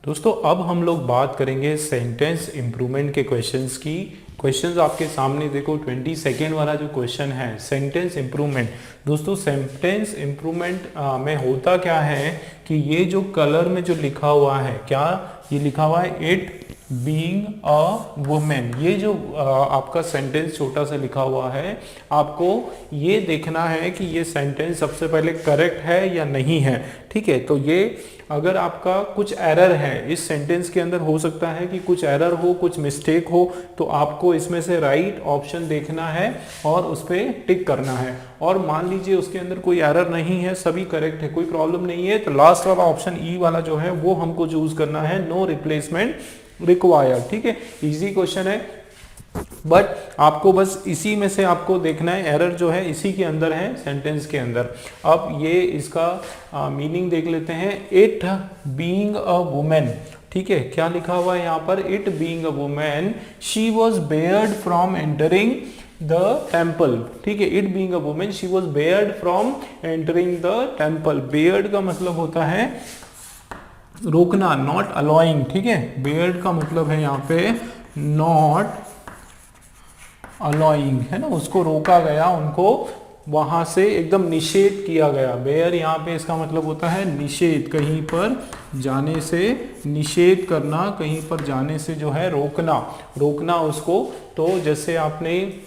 दोस्तों अब हम लोग बात करेंगे सेंटेंस इम्प्रूवमेंट के क्वेश्चंस की। क्वेश्चंस आपके सामने देखो, 22nd वाला जो क्वेश्चन है सेंटेंस इम्प्रूवमेंट। दोस्तों सेंटेंस इम्प्रूवमेंट में होता क्या है कि ये जो कलर में जो लिखा हुआ है, क्या ये लिखा हुआ है, इट बीइंग अ वुमेन। ये जो आपका सेंटेंस छोटा सा लिखा हुआ है, आपको ये देखना है कि ये सेंटेंस सबसे पहले करेक्ट है या नहीं है। ठीक है, तो ये अगर आपका कुछ एरर है इस सेंटेंस के अंदर, हो सकता है कि कुछ एरर हो, कुछ मिस्टेक हो, तो आपको इसमें से राइट ऑप्शन देखना है और उस पर टिक करना है। और मान लीजिए उसके अंदर कोई एरर नहीं है, सभी करेक्ट है, कोई प्रॉब्लम नहीं है, तो लास्ट वाला ऑप्शन ई वाला जो है वो हमको चूज करना है, नो रिप्लेसमेंट रिक्वायर्ड। ठीक है, इजी क्वेश्चन है, बट आपको बस इसी में से आपको देखना है, एरर जो है इसी के अंदर है, सेंटेंस के अंदर। अब ये इसका मीनिंग देख लेते हैं, इट बीइंग अ वुमेन। ठीक है, क्या लिखा हुआ है यहाँ पर, it being a woman she was Baird from entering the temple. ठीक है, it being a woman she was Baird from entering the temple. Baird का मतलब होता है रोकना, नॉट अलाउइंग। ठीक है, बेयर्ड का मतलब है यहाँ पे नॉट अलाउइंग, है ना, उसको रोका गया, उनको वहां से एकदम निषेध किया गया। बेयर यहाँ पे इसका मतलब होता है निषेध, कहीं पर जाने से निषेध करना, कहीं पर जाने से जो है रोकना, रोकना उसको। तो जैसे आपने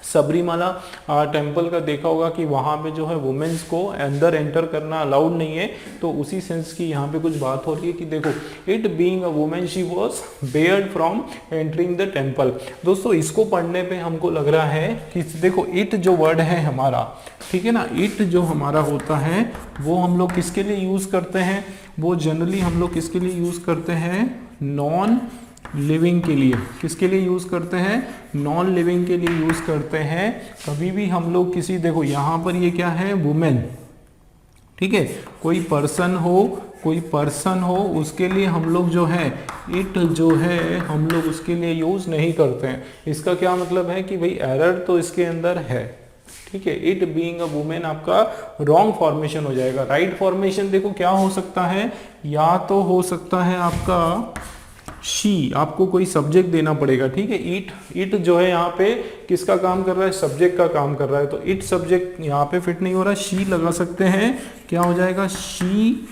सबरीमाला टेम्पल का देखा होगा कि वहाँ पे जो है वुमेन्स को अंदर एंटर करना अलाउड नहीं है, तो उसी सेंस की यहाँ पे कुछ बात हो रही है कि देखो, it being a woman she was Baird from entering the temple. दोस्तों इसको पढ़ने पे हमको लग रहा है कि देखो, इट जो वर्ड है हमारा, ठीक है ना, इट जो हमारा होता है वो हम लोग किसके लिए यूज करते हैं, वो जनरली हम लोग किसके लिए यूज करते हैं, नॉन लिविंग के लिए। किसके लिए यूज करते हैं, नॉन लिविंग के लिए यूज करते हैं। कभी भी हम लोग किसी, देखो यहाँ पर ये क्या है, वुमेन। ठीक है, कोई पर्सन हो, कोई पर्सन हो, उसके लिए हम लोग जो है इट जो है हम लोग उसके लिए यूज नहीं करते हैं। इसका क्या मतलब है कि भाई एरर तो इसके अंदर है। ठीक है, इट बीइंग अ वुमेन आपका रॉन्ग फॉर्मेशन हो जाएगा। राइट फॉर्मेशन देखो क्या हो सकता है, या तो हो सकता है आपका शी, आपको कोई सब्जेक्ट देना पड़ेगा। ठीक है, इट, इट जो है यहाँ पे किसका काम कर रहा है, सब्जेक्ट का काम कर रहा है, तो इट सब्जेक्ट यहाँ पे फिट नहीं हो रहा, शी लगा सकते हैं, क्या हो जाएगा, शी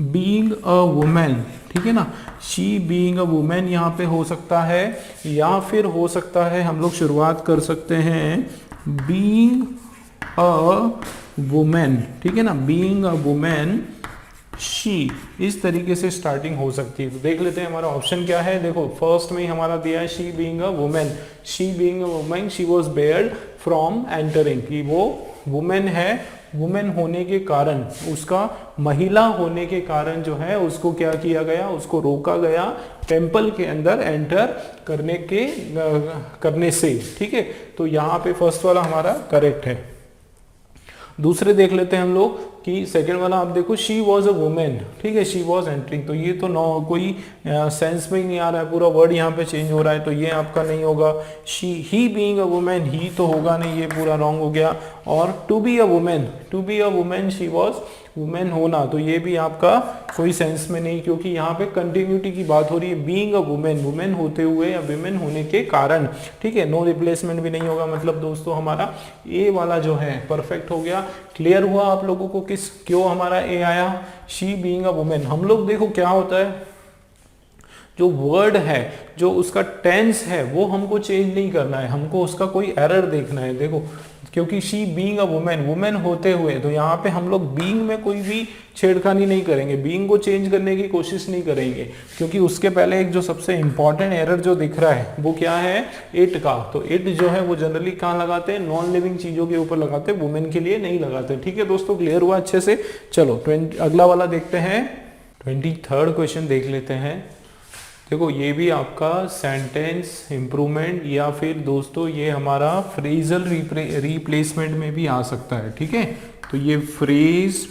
बीइंग अ वुमेन। ठीक है ना, शी बीइंग अ वुमेन यहाँ पे हो सकता है, या फिर हो सकता है हम लोग शुरुआत कर सकते हैं बीइंग अ वुमेन। ठीक है ना, बीइंग अ वुमेन शी, इस तरीके से स्टार्टिंग हो सकती है। तो देख लेते हैं हमारा ऑप्शन क्या है। देखो फर्स्ट में ही हमारा दिया है she being a woman, she being a woman she was Baird from entering, कि वो वुमेन है, वुमेन होने के कारण, उसका महिला होने के कारण जो है उसको क्या किया गया, उसको रोका गया टेम्पल के अंदर एंटर करने से। ठीक है, तो यहाँ पे फर्स्ट वाला हमारा करेक्ट है। दूसरे देख लेते हैं हम लोग कि सेकंड वाला आप देखो, शी वॉज अ वुमेन। ठीक है, शी वॉज एंटरिंग, तो ये तो कोई सेंस में ही नहीं आ रहा है, पूरा वर्ड यहाँ पे चेंज हो रहा है, तो ये आपका नहीं होगा। शी, ही बीइंग अ वुमेन, ही तो होगा नहीं, ये पूरा रॉन्ग हो गया। और to be a woman, to be a woman she was, woman होना, तो ये भी आपका कोई सेंस में नहीं, क्योंकि यहाँ पे कंटिन्यूटी की बात हो रही है। बीइंग अ वुमेन, वुमेन होते हुए या वुमेन होने के कारण। ठीक है, नो रिप्लेसमेंट भी नहीं होगा, मतलब दोस्तों हमारा ए वाला जो है परफेक्ट हो गया। क्लियर हुआ आप लोगों को किस क्यों हमारा ए आया, शी बीइंग अ वुमेन। हम लोग देखो क्या होता है, जो वर्ड है, जो उसका टेंस है, वो हमको चेंज नहीं करना है, हमको उसका कोई एरर देखना है। देखो, क्योंकि she being a women, women होते हुए, तो यहाँ पे हम लोग बीइंग में कोई भी छेड़खानी नहीं करेंगे, बीइंग को चेंज करने की कोशिश नहीं करेंगे, क्योंकि उसके पहले एक जो सबसे इंपॉर्टेंट एरर जो दिख रहा है वो क्या है, इट का। तो इट जो है वो जनरली कहाँ लगाते हैं, नॉन लिविंग चीजों के ऊपर लगाते हैं, वुमेन के लिए नहीं लगाते। ठीक है दोस्तों, क्लियर हुआ अच्छे से। चलो अगला वाला देखते हैं, 23rd क्वेश्चन देख लेते हैं। देखो ये भी आपका सेंटेंस इम्प्रूवमेंट या फिर दोस्तों ये हमारा फ्रेजल रिप्लेसमेंट में भी आ सकता है। ठीक है, तो ये फ्रेज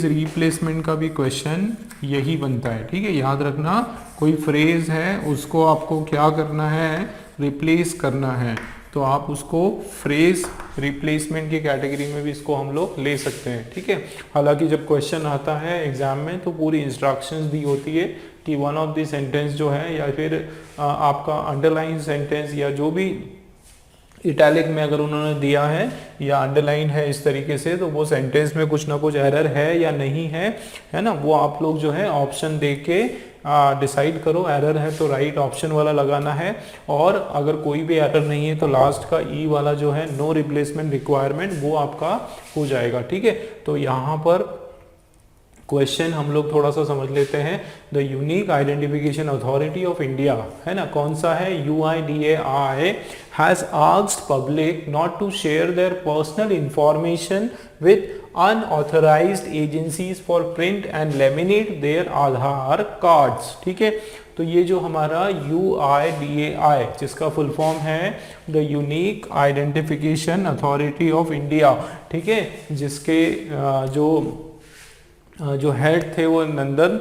रिप्लेसमेंट का भी क्वेश्चन यही बनता है। ठीक है, याद रखना, कोई फ्रेज है उसको आपको क्या करना है, रिप्लेस करना है। तो आप उसको फ्रेज रिप्लेसमेंट की कैटेगरी में भी इसको हम लोग ले सकते हैं, ठीक है। हालांकि जब क्वेश्चन आता है एग्जाम में तो पूरी इंस्ट्रक्शंस दी होती है कि वन ऑफ द सेंटेंस जो है या फिर आपका अंडरलाइन सेंटेंस या जो भी इटैलिक में अगर उन्होंने दिया है या अंडरलाइन है इस तरीके से, तो वो सेंटेंस में कुछ ना कुछ एरर है या नहीं है ना, वो आप लोग जो है ऑप्शन दे के डिसाइड करो। एरर है तो राइट ऑप्शन वाला लगाना है, और अगर कोई भी एरर नहीं है तो लास्ट का ई वाला जो है नो रिप्लेसमेंट रिक्वायरमेंट वो आपका हो जाएगा, ठीक है। तो यहाँ पर क्वेश्चन हम लोग थोड़ा सा समझ लेते हैं। The unique identification authority of India, है ना, कौन सा है, UIDAI has asked public not to share their personal information with unauthorised agencies for print and laminate their Aadhaar cards, ठीक है। तो ये जो हमारा UIDAI जिसका फुल फॉर्म है the unique identification authority of India, ठीक है, जिसके जो हेड थे वो नंदन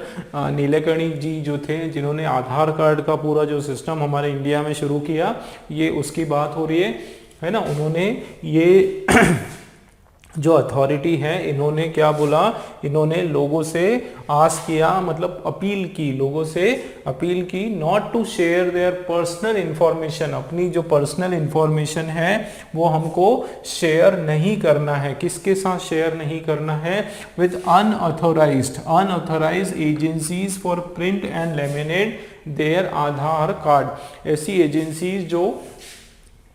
नीलेकणी जी जो थे, जिन्होंने आधार कार्ड का पूरा जो सिस्टम हमारे इंडिया में शुरू किया, ये उसकी बात हो रही है ना। उन्होंने ये जो अथॉरिटी है, इन्होंने क्या बोला, इन्होंने लोगों से आस्क किया, मतलब अपील की, लोगों से अपील की not to share their personal information, अपनी जो पर्सनल इंफॉर्मेशन है वो हमको शेयर नहीं करना है। किसके साथ शेयर नहीं करना है, with unauthorised agencies for print and laminate their Aadhaar card. ऐसी एजेंसीज जो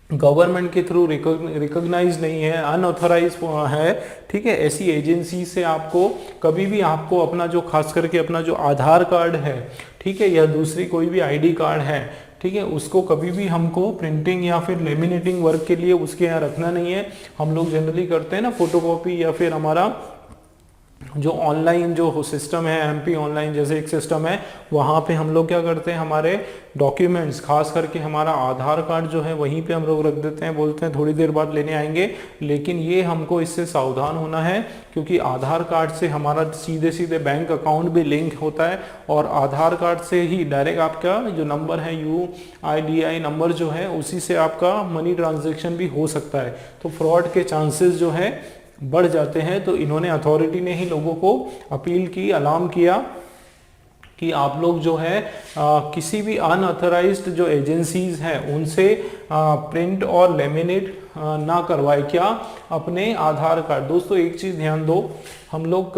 गवर्नमेंट के थ्रू रिकॉग्नाइज नहीं है, अनऑथराइज है, ठीक है, ऐसी एजेंसी से आपको कभी भी आपको अपना जो खास करके अपना जो आधार कार्ड है, ठीक है, या दूसरी कोई भी ID कार्ड है, ठीक है, उसको कभी भी हमको प्रिंटिंग या फिर लेमिनेटिंग वर्क के लिए उसके यहाँ रखना नहीं है। हम लोग जनरली करते हैं ना फोटोकॉपी, या फिर हमारा जो ऑनलाइन जो सिस्टम है MP ऑनलाइन जैसे एक सिस्टम है, वहाँ पे हम लोग क्या करते हैं, हमारे डॉक्यूमेंट्स खास करके हमारा आधार कार्ड जो है वहीं पे हम लोग रख देते हैं, बोलते हैं थोड़ी देर बाद लेने आएंगे। लेकिन ये हमको इससे सावधान होना है, क्योंकि आधार कार्ड से हमारा सीधे सीधे बैंक अकाउंट भी लिंक होता है, और आधार कार्ड से ही डायरेक्ट आपका जो नंबर है UIDAI नंबर जो है उसी से आपका मनी ट्रांजेक्शन भी हो सकता है। तो फ्रॉड के चांसेस जो है बढ़ जाते हैं। तो इन्होंने अथॉरिटी ने ही लोगों को अपील की, अलार्म किया कि आप लोग जो है किसी भी अनऑथराइज्ड जो एजेंसीज हैं उनसे प्रिंट और लेमिनेट ना करवाए, क्या, अपने आधार कार्ड। दोस्तों एक चीज ध्यान दो, हम लोग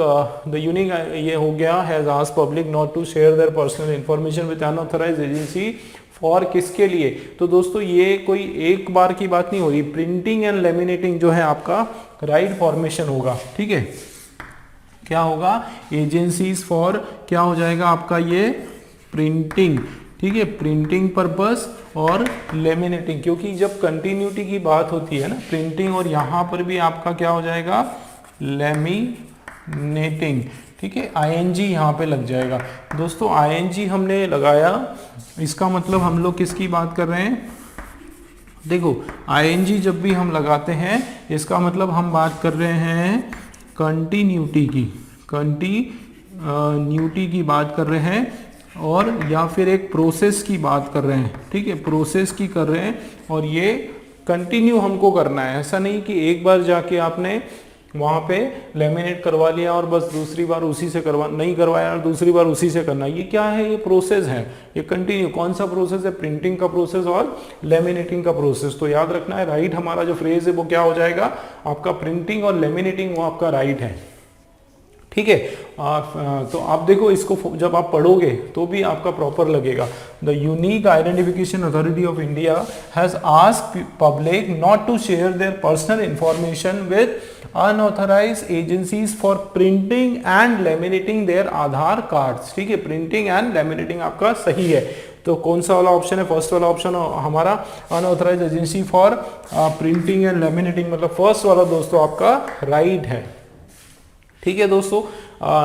द यूनिक ये हो गया has asked public not to share their personal information with unauthorised agency for किसके लिए। तो दोस्तों ये कोई एक बार की बात नहीं हो रही, प्रिंटिंग एंड लेमिनेटिंग जो है आपका राइट फॉर्मेशन होगा, ठीक है, क्या होगा, एजेंसीज फॉर क्या हो जाएगा आपका ये प्रिंटिंग, ठीक है, प्रिंटिंग पर्पस और लेमिनेटिंग, क्योंकि जब कंटिन्यूटी की बात होती है ना, प्रिंटिंग और यहाँ पर भी आपका क्या हो जाएगा, लेमिनेटिंग, ठीक है, ING यहाँ पे लग जाएगा। दोस्तों ING हमने लगाया, इसका मतलब हम लोग किसकी बात कर रहे हैं, देखो ING जब भी हम लगाते हैं इसका मतलब हम बात कर रहे हैं कंटिन्यूटी की, कंटिन्यूटी की बात कर रहे हैं, और या फिर एक प्रोसेस की बात कर रहे हैं, ठीक है, प्रोसेस की कर रहे हैं, और ये कंटिन्यू हमको करना है। ऐसा नहीं कि एक बार जाके आपने वहाँ पे लेमिनेट करवा लिया और बस दूसरी बार उसी से नहीं करवाया और दूसरी बार उसी से करना। ये क्या है, ये प्रोसेस है, ये कंटिन्यू। कौन सा प्रोसेस है, प्रिंटिंग का प्रोसेस और लेमिनेटिंग का प्रोसेस। तो याद रखना है, राइट हमारा जो फ्रेज है वो क्या हो जाएगा आपका, प्रिंटिंग और लेमिनेटिंग वो आपका राइट है, ठीक है। तो आप देखो इसको जब आप पढ़ोगे तो भी आपका प्रॉपर लगेगा। The unique identification authority of India has asked public not to share their personal information with unauthorised agencies for printing and laminating their Aadhaar cards, ठीक है, प्रिंटिंग एंड लेमिनेटिंग आपका सही है। तो कौन सा वाला ऑप्शन है, फर्स्ट वाला ऑप्शन हमारा, unauthorised agency for printing and laminating, मतलब फर्स्ट वाला दोस्तों आपका राइट है, ठीक है। दोस्तों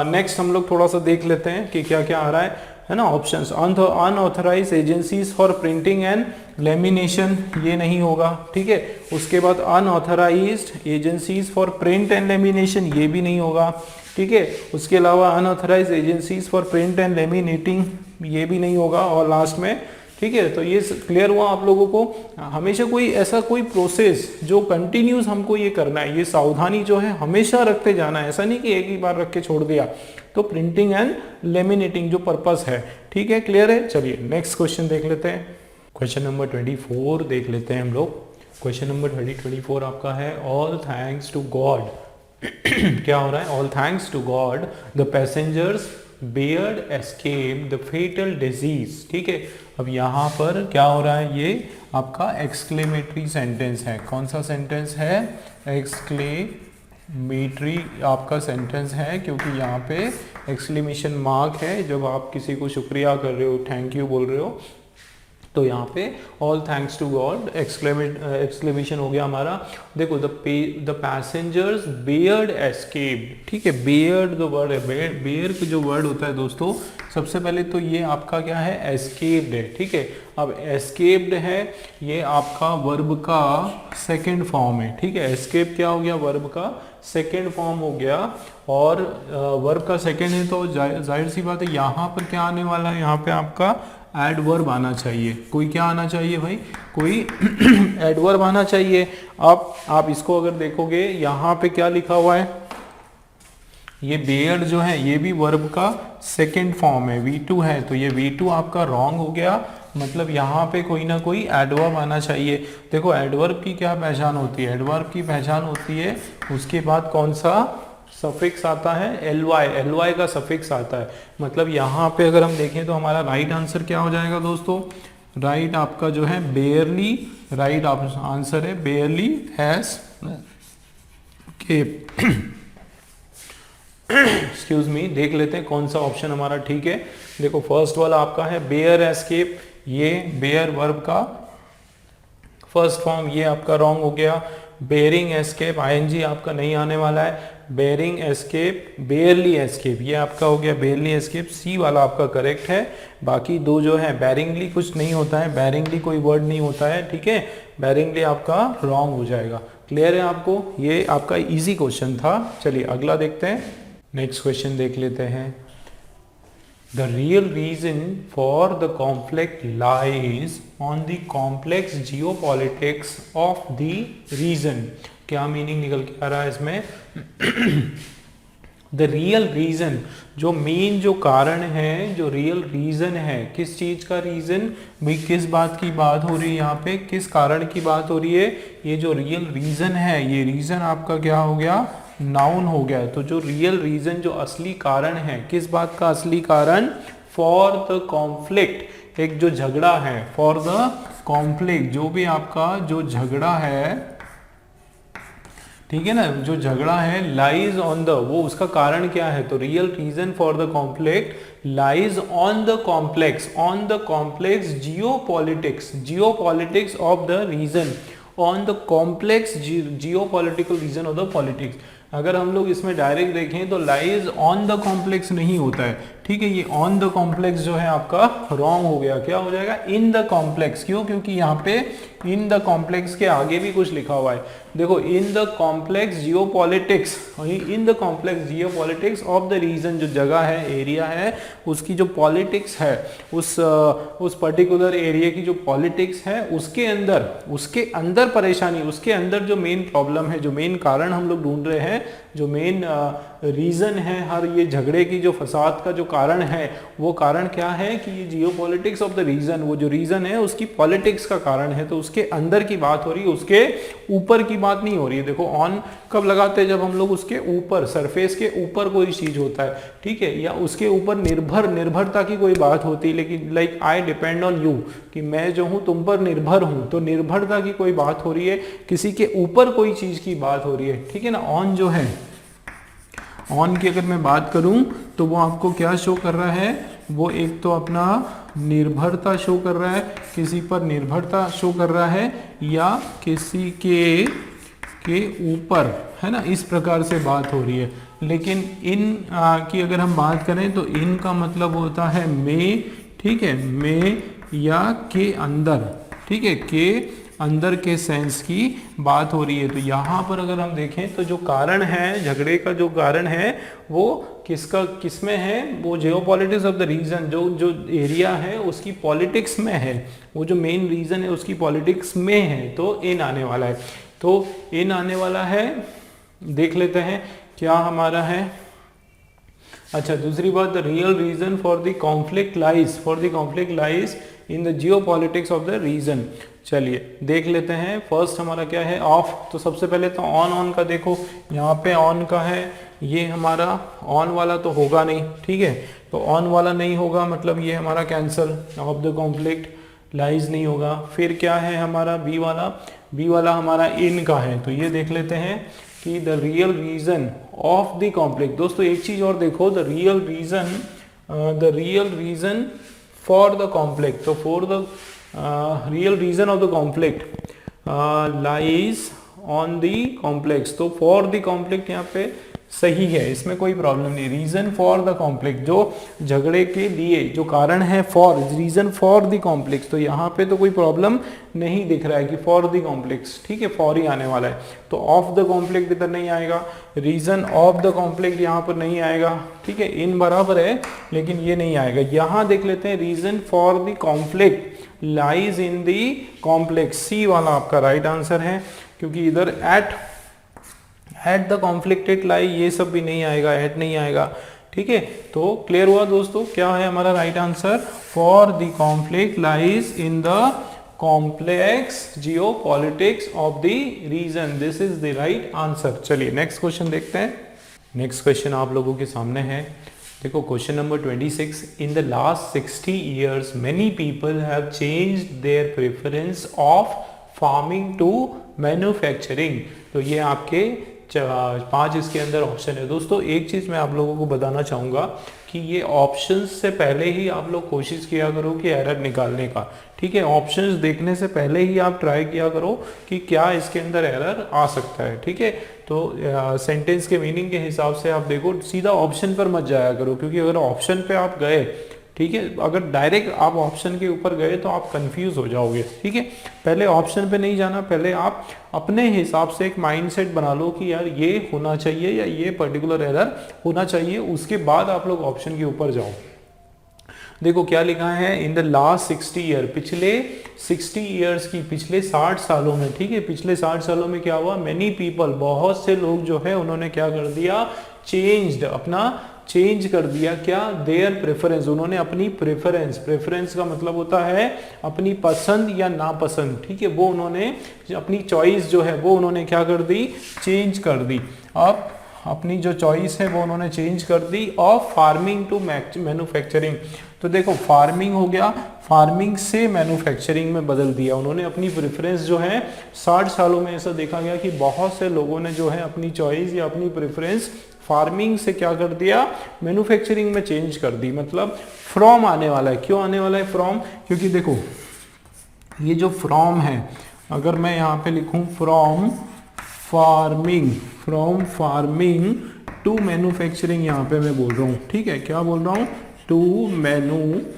नेक्स्ट हम लोग थोड़ा सा देख लेते हैं कि क्या क्या आ रहा है ना, options. Unauthorised agencies for printing and lamination, ये नहीं होगा, ठीक है। उसके बाद unauthorised agencies for print and lamination, ये भी नहीं होगा, ठीक है। उसके अलावा unauthorised agencies for print and laminating, ये भी नहीं होगा, और लास्ट में, ठीक है, तो ये क्लियर हुआ आप लोगों को। हमेशा कोई ऐसा कोई प्रोसेस जो कंटिन्यूस हमको ये करना है, ये सावधानी जो है हमेशा रखते जाना है, ऐसा नहीं कि एक ही बार रख के छोड़ दिया। तो प्रिंटिंग एंड लेमिनेटिंग जो पर्पस है, ठीक है, क्लियर है। चलिए नेक्स्ट क्वेश्चन देख लेते हैं। क्वेश्चन नंबर 24 देख लेते हैं हम लोग। क्वेश्चन नंबर 24 आपका है, ऑल थैंक्स टू गॉड क्या हो रहा है, all thanks to God the passengers bared escape the fatal disease. ठीक है, अब यहाँ पर क्या हो रहा है, ये आपका एक्सक्लेमेटरी सेंटेंस है। कौन सा सेंटेंस है, एक्सक्लेमेटरी आपका सेंटेंस है, क्योंकि यहाँ पे एक्सक्लेमेशन मार्क है। जब आप किसी को शुक्रिया कर रहे हो, थैंक यू बोल रहे हो, तो यहाँ पे all thanks to God exclamation हो गया हमारा। देखो द पैसेंजर्स बेयर्ड एस्केप्ड। ठीक है, बेयर्ड जो वर्ड है, बेयर का जो वर्ड होता है दोस्तों, सबसे पहले तो ये आपका क्या है, एस्केप्ड है। ठीक है, अब एस्केप्ड है, ये आपका वर्ब का सेकेंड फॉर्म है। ठीक है, एस्केप क्या हो गया, वर्ब का सेकेंड फॉर्म हो गया, और वर्ब का सेकेंड है तो जाहिर सी बात है यहाँ पर क्या आने वाला है, यहाँ पे आपका एडवर्ब आना चाहिए। कोई क्या आना चाहिए भाई, कोई एडवर्ब आना चाहिए। आप इसको अगर देखोगे यहाँ पे क्या लिखा हुआ है, ये बेयर्ड जो है ये भी वर्ब का सेकेंड फॉर्म है, V2 है, तो ये V2 आपका रॉन्ग हो गया। मतलब यहाँ पे कोई ना कोई एडवर्ब आना चाहिए। देखो एडवर्ब की क्या पहचान होती है, एडवर्ब की पहचान होती है उसके बाद कौन सा सफिक्स आता है, ly का सफिक्स आता है। मतलब यहाँ पे अगर हम देखें तो हमारा राइट आंसर क्या हो जाएगा दोस्तों, राइट आपका जो है बेयरली, राइट आंसर है barely has cape. Excuse me, देख लेते हैं कौन सा ऑप्शन हमारा ठीक है। देखो फर्स्ट वाला आपका है बेयर एस्केप, ये बेयर वर्ब का फर्स्ट फॉर्म, ये आपका रॉन्ग हो गया। बेयरिंग एस्केप, आईएनजी आपका नहीं आने वाला है। बेयरिंग एस्केप, बेयरली एस्केप, ये आपका हो गया बेयरली एस्केप, सी वाला आपका करेक्ट है। बाकी दो जो है, बेरिंगली कुछ नहीं होता है, बेरिंगली कोई वर्ड नहीं होता है। ठीक है, बेरिंगली आपका रॉन्ग हो जाएगा। क्लियर है आपको, ये आपका इजी क्वेश्चन था। चलिए अगला देखते हैं, नेक्स्ट क्वेश्चन देख लेते हैं। The real reason for the conflict lies on the complex geopolitics of the region. क्या मीनिंग निकल के आ रहा है इसमें? द रियल रीजन, जो मेन जो कारण है, जो रियल रीजन है, किस चीज का रीजन भाई, किस बात की बात हो रही है यहाँ पे, किस कारण की बात हो रही है, ये जो रियल रीजन है, ये रीजन आपका क्या हो गया, नाउन हो गया। तो जो रियल रीजन, जो असली कारण है, किस बात का असली कारण, फॉर द कॉन्फ्लिक्ट, एक जो झगड़ा है, फॉर द कॉन्फ्लिक्ट, जो भी आपका जो झगड़ा है, ठीक है ना, जो झगड़ा है, लाइज ऑन द, वो उसका कारण क्या है, तो real reason for the conflict lies on the complex geopolitics of the region, on the complex geopolitical region of the politics. अगर हम लोग इसमें डायरेक्ट देखें तो लाइज ऑन द कॉम्प्लेक्स नहीं होता है। ठीक है, ये ऑन द कॉम्प्लेक्स जो है आपका रॉन्ग हो गया। क्या हो जाएगा, इन द कॉम्प्लेक्स। क्यों, क्योंकि यहाँ पे इन द कॉम्प्लेक्स के आगे भी कुछ लिखा हुआ है। देखो in the complex geopolitics, in the complex geopolitics of the region, जो जगह है, एरिया है, उसकी जो पॉलिटिक्स है, उस पर्टिकुलर एरिया की जो पॉलिटिक्स है, उसके अंदर परेशानी, उसके अंदर जो मेन प्रॉब्लम है, जो मेन कारण हम लोग ढूंढ रहे हैं, जो मेन रीजन है हर ये झगड़े की, जो फसाद का जो कारण है, वो कारण क्या है कि ये जियोपॉलिटिक्स ऑफ द रीजन, वो जो रीजन है उसकी पॉलिटिक्स का कारण है। तो उसके अंदर की बात हो रही है, उसके ऊपर की बात नहीं हो रही है। देखो ऑन कब लगाते हैं, जब हम लोग उसके ऊपर, सरफेस के ऊपर कोई चीज होता है, ठीक है, या उसके ऊपर निर्भरता की कोई बात होती है। लेकिन like I depend on you, कि मैं जो हूं तुम पर निर्भर हूं, तो निर्भरता की कोई बात हो रही है, किसी के ऊपर कोई चीज की बात हो रही है। ठीक है ना, ऑन जो है, ऑन की अगर मैं बात करूं तो वो आपको क्या शो कर रहा है, वो एक तो अपना निर्भरता शो कर रहा है, किसी पर निर्भरता शो कर रहा है, या किसी के ऊपर, है ना, इस प्रकार से बात हो रही है। लेकिन इन की अगर हम बात करें तो इन का मतलब होता है में, ठीक है, में या के अंदर, ठीक है, के अंदर के सेंस की बात हो रही है। तो यहाँ पर अगर हम देखें तो जो कारण है झगड़े का, जो कारण है वो किसमें है, वो जियोपॉलिटिक्स ऑफ द रीजन, जो एरिया है उसकी पॉलिटिक्स में है, वो जो मेन रीजन है उसकी पॉलिटिक्स में है। तो इन आने वाला है, तो इन आने वाला है, देख लेते हैं क्या हमारा है। अच्छा, दूसरी बात, the real reason for the conflict lies in the geopolitics of the region. चलिए देख लेते हैं। फर्स्ट हमारा क्या है, ऑफ। तो सबसे पहले तो ऑन का देखो, यहाँ पे ऑन का है, ये हमारा ऑन वाला तो होगा नहीं, ठीक है। तो ऑन वाला नहीं होगा मतलब ये हमारा cancel, of the conflict lies नहीं होगा। फिर क्या है हमारा बी वाला हमारा इन का है। तो ये देख लेते हैं कि the real reason of the conflict. दोस्तों एक चीज और देखो, the real reason for the conflict. तो for the real reason of the conflict lies on the complex. तो फॉर द कॉन्फ्लिक्ट यहाँ पे सही है, इसमें कोई प्रॉब्लम नहीं। रीजन फॉर द कॉम्प्लेक्स, जो झगड़े के लिए जो कारण है, for, reason for the complex, तो यहाँ पे तो कोई प्रॉब्लम नहीं दिख रहा है कि फॉर द कॉम्प्लेक्स, ठीक है, फॉर ही आने वाला है। तो ऑफ द कॉम्प्लेक्स इधर नहीं आएगा, रीजन ऑफ द कॉम्प्लेक्स यहाँ पर नहीं आएगा, ठीक है। इन बराबर है लेकिन ये नहीं आएगा। यहाँ देख लेते हैं, reason for the conflict lies in the complex. C वाला आपका राइट आंसर है, क्योंकि इधर एट द कॉन्फ्लिक्टेड लाई, ये सब भी नहीं आएगा, एट नहीं आएगा, ठीक है। तो क्लियर हुआ दोस्तों, क्या है हमारा right answer, for the conflict lies in the complex geopolitics of the region. This is the right answer. चलिए नेक्स्ट क्वेश्चन देखते हैं। नेक्स्ट क्वेश्चन आप लोगों के सामने है, देखो question number 26। In the last 60 years many people have changed their preference of farming to manufacturing। तो ये आपके 5 इसके अंदर ऑप्शन है। दोस्तों एक चीज मैं आप लोगों को बताना चाहूंगा कि ये ऑप्शंस से पहले ही आप लोग कोशिश किया करो कि एरर निकालने का, ठीक है। ऑप्शंस देखने से पहले ही आप ट्राई किया करो कि क्या इसके अंदर एरर आ सकता है, ठीक है। तो सेंटेंस के मीनिंग के हिसाब से आप देखो, सीधा ऑप्शन पर मत जाया करो, क्योंकि अगर ऑप्शन पे आप गए, ठीक है, अगर डायरेक्ट आप ऑप्शन के ऊपर गए तो आप कंफ्यूज हो जाओगे, ठीक है। पहले ऑप्शन पे नहीं जाना, पहले आप अपने हिसाब से एक माइंडसेट बना लो कि यार ये होना चाहिए या ये पर्टिकुलर एरर होना चाहिए, उसके बाद आप लोग ऑप्शन के ऊपर जाओ। देखो क्या लिखा है, इन द लास्ट 60 ईयर, पिछले 60 ईयर्स की, पिछले 60 सालों में, ठीक है, पिछले 60 सालों में क्या हुआ, मेनी पीपल, बहुत से लोग जो है उन्होंने क्या कर दिया, चेंज्ड, अपना चेंज कर दिया, क्या, देयर प्रेफरेंस, उन्होंने अपनी प्रेफरेंस का मतलब होता है अपनी पसंद या नापसंद, ठीक है, वो उन्होंने अपनी चॉइस जो है वो उन्होंने क्या कर दी, चेंज कर दी। अब अपनी जो चॉइस है वो उन्होंने चेंज कर the of farming to manufacturing. तो देखो फार्मिंग हो गया, फार्मिंग से मैन्युफैक्चरिंग में बदल दिया उन्होंने अपनी प्रेफरेंस जो है। 60 सालों में ऐसा देखा गया कि बहुत से लोगों ने जो है अपनी चॉइस या अपनी प्रेफरेंस फार्मिंग से क्या कर दिया, मैन्युफैक्चरिंग में चेंज कर दी। मतलब फ्रॉम आने वाला है, क्यों आने वाला है फ्रॉम, क्योंकि देखो ये जो फ्रॉम है, अगर मैं यहाँ पे लिखूं फ्रॉम फार्मिंग टू मैन्युफैक्चरिंग, यहाँ पे मैं बोल रहा हूँ, ठीक है, क्या बोल रहा हूँ, टू मैन्युफैक्चरिंग,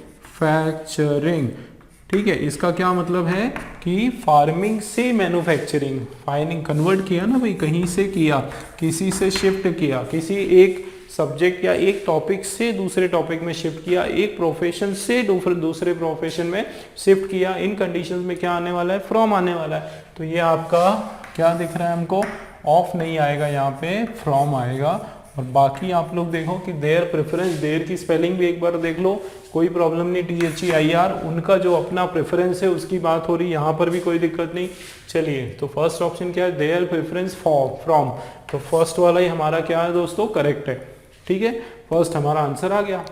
ठीक है। इसका क्या मतलब है कि फार्मिंग से मैन्युफैक्चरिंग, फाइनिंग कन्वर्ट किया ना भाई, कहीं से किया, किसी से शिफ्ट किया, किसी एक सब्जेक्ट या एक टॉपिक से दूसरे टॉपिक में शिफ्ट किया, एक प्रोफेशन से दूसरे प्रोफेशन में शिफ्ट किया। इन कंडीशंस में क्या आने वाला है, फ्रॉम आने वाला है। तो ये आपका क्या दिख रहा है हमको, ऑफ नहीं आएगा, यहाँ पे फ्रॉम आएगा। और बाकी आप लोग देखो कि देयर प्रेफरेंस, देयर की स्पेलिंग भी एक बार देख लो, कोई प्रॉब्लम नहीं, THEIR, उनका जो अपना प्रेफरेंस है उसकी बात हो रही, यहाँ पर भी कोई दिक्कत नहीं। चलिए तो फर्स्ट ऑप्शन क्या है, देयर प्रेफरेंस फ्रॉम, तो फर्स्ट वाला ही हमारा क्या है दोस्तों, करेक्ट है, ठीक है, फर्स्ट हमारा आंसर आ गया।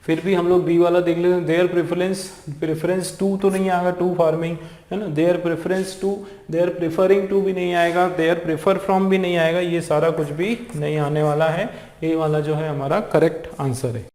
फिर भी हम लोग बी वाला देख लेते हैं, देयर प्रेफरेंस टू तो नहीं आएगा, टू फार्मिंग है ना, their preference to, their preferring to भी नहीं आएगा, देयर प्रेफर फ्रॉम भी नहीं आएगा, ये सारा कुछ भी नहीं आने वाला है। ये वाला जो है हमारा करेक्ट आंसर है।